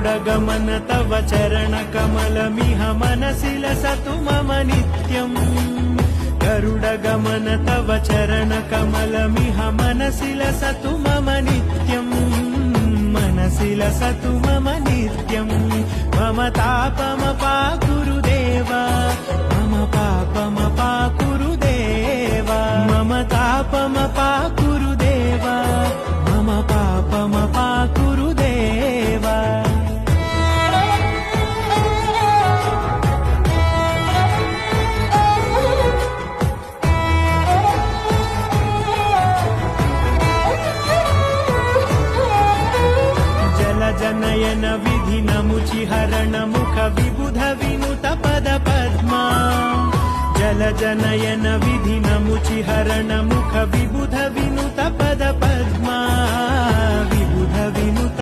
गरुडगमन तव चरणकमलमिह मनसि लसतु मम नित्यम् गरुडगमन तव चरणकमलमिह मनसि लसतु मम नित्यम् मनसि लसतु मम नित्यम् मम तापमपा गुरुदेव मम पापमपा गुरुदेव मम तापमपा गुरुदेव मम पापमपा गुरुदेव जनयन विधि नमुचिहरण मुख विबुध विनुत पद पद्मा जल जनयन विधि नमुचिहरण मुख विबुध विनुत पद पद्मा विबुध विनुत